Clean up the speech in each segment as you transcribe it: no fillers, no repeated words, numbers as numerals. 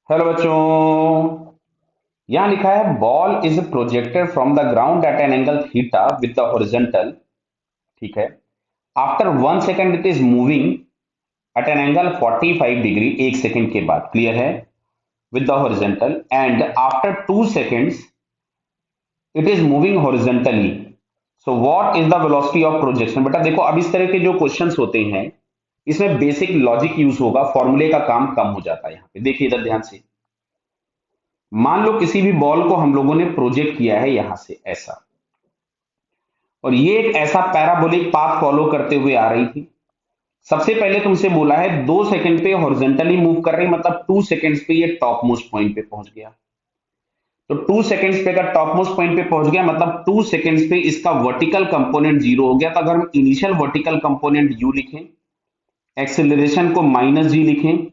Hello बच्चों। यहां लिखा है ball is projected from the ground eight an angle theta with the horizontal. ठीक है। After 1 second it is moving at an angle 45 degree, 1 second के बाद। क्लियर है? With the horizontal and after 2 seconds it is moving horizontally. So what is the velocity of projection? बेटा देखो, अब इस तरह के जो क्वेश्चंस होते हैं इसमें बेसिक लॉजिक यूज होगा, फॉर्मूले का काम कम हो जाता है। यहाँ पे देखिए इधर ध्यान से। मान लो किसी भी बॉल को हम लोगों ने प्रोजेक्ट किया है यहां से ऐसा, और ये एक ऐसा पैराबोलिक पाथ फॉलो करते हुए आ रही थी। सबसे पहले तुमसे बोला है 2 सेकंड पे हॉरिजॉन्टली मूव कर रही, मतलब 2 सेकंड्स पे ये टॉप मोस्ट पॉइंट पे पहुंच गया। तो 2 सेकंड्स पे अगर टॉप मोस्ट पॉइंट पे पहुंच गया मतलब 2 सेकंड्स पे इसका वर्टिकल कंपोनेंट जीरो हो गया। तो अगर हम इनिशियल वर्टिकल कंपोनेंट यू लिखें, एक्सेलरेशन को -g लिखें,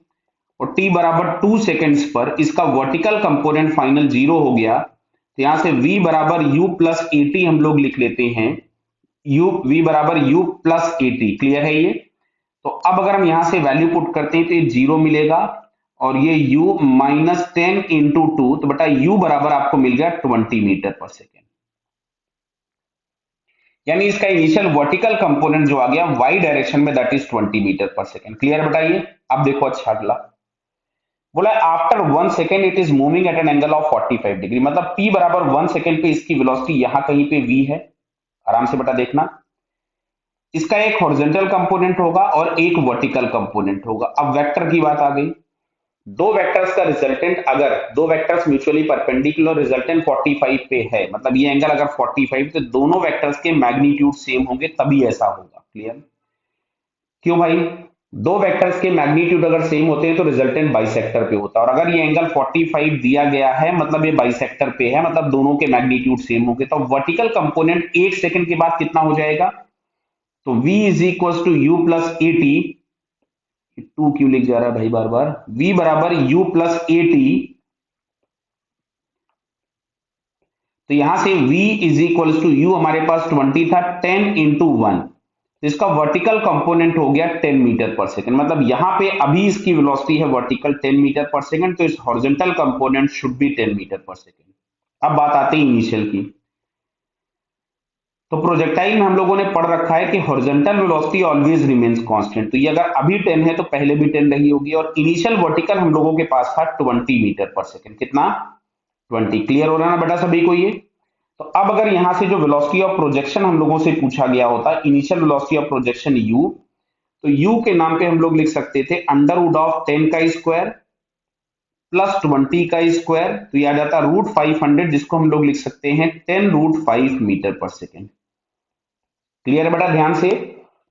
और t बराबर 2 सेकंड्स पर इसका वर्टिकल कंपोनेंट फाइनल जीरो हो गया, तो यहां से v बराबर u प्लस ए टी हम लोग लिख लेते हैं। v बराबर u plus A T. Clear है ये? तो अब अगर हम यहां से वैल्यू पुट करते हैं तो ये जीरो मिलेगा, और ये u -10 × 2, तो बेटा u बराबर आपको मिल गया 20 मीटर पर सेकेंड। यानी इसका इनिशियल वर्टिकल कंपोनेंट जो आ गया y डायरेक्शन में, that is 20 metre per second. Clear बेटा ये? अब देखो अच्छा अगला बोला after 1 second it is moving at an angle of 45 degree, मतलब p बराबर 1 सेकेंड पे इसकी वेलोसिटी यहां कहीं पे v है। आराम से बेटा देखना, इसका एक हॉरिजॉन्टल कंपोनेंट होगा और एक वर्टिकल कंपोनेंट होगा। अब वेक्टर की बात आ गई। दो वेक्टर्स का रिजल्टेंट, अगर दो वेक्टर्स म्यूचुअली परपेंडिकुलर, रिजल्टेंट 45 पे है, मतलब ये एंगल अगर 45, तो दोनों वेक्टर्स के मैग्नीट्यूड सेम होंगे तभी ऐसा होगा। क्लियर? क्यों भाई? दो वेक्टर्स के मैग्नीट्यूड अगर सेम होते हैं तो रिजल्टेंट बाइसेक्टर पे होता है, और अगर ये एंगल 45 दिया गया है मतलब ये बाइसेक्टर पे है, मतलब दोनों के मैग्नीट्यूड सेम होंगे। तो वर्टिकल कंपोनेंट 1 सेकंड के बाद कितना हो जाएगा? तो v is equal to U plus A T. To क्यों लिख जा रहा है भाई बार बार? v बराबर u प्लस ए टी। तो यहां से v is equal to u हमारे पास 20 था, 10 × 1, तो इसका वर्टिकल कंपोनेंट हो गया 10 मीटर पर सेकेंड। मतलब यहां पे अभी इसकी वेलोसिटी है वर्टिकल 10 मीटर पर सेकेंड, तो इस horizontal component should be 10 metre per second. अब बात आती है इनिशियल की। तो प्रोजेक्टाइल में हम लोगों ने पढ़ रखा है कि horizontal velocity always remains constant. तो ये अगर अभी 10 है तो पहले भी 10 रही होगी, और इनिशियल वर्टिकल हम लोगों के पास था 20 मीटर पर सेकेंड। कितना? 20। क्लियर हो रहा है ना बेटा सभी को ये? तो अब अगर यहां से जो वेलोसिटी ऑफ प्रोजेक्शन हम लोगों से पूछा गया होता, initial velocity of projection u, तो u के नाम पे हम लोग लिख सकते थे √10 का स्क्वायर प्लस 20 का स्क्वायर, तो ये आ जाता √500, जिसको हम लोग लिख सकते हैं 10√5 मीटर पर सेकेंड। क्लियर है बेटा ध्यान से?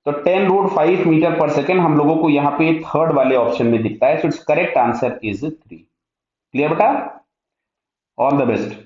तो 10√5 मीटर पर सेकेंड हम लोगों को यहाँ पे थर्ड वाले ऑप्शन में दिखता है। So it's correct answer is 3। Clear बेटा? All the best.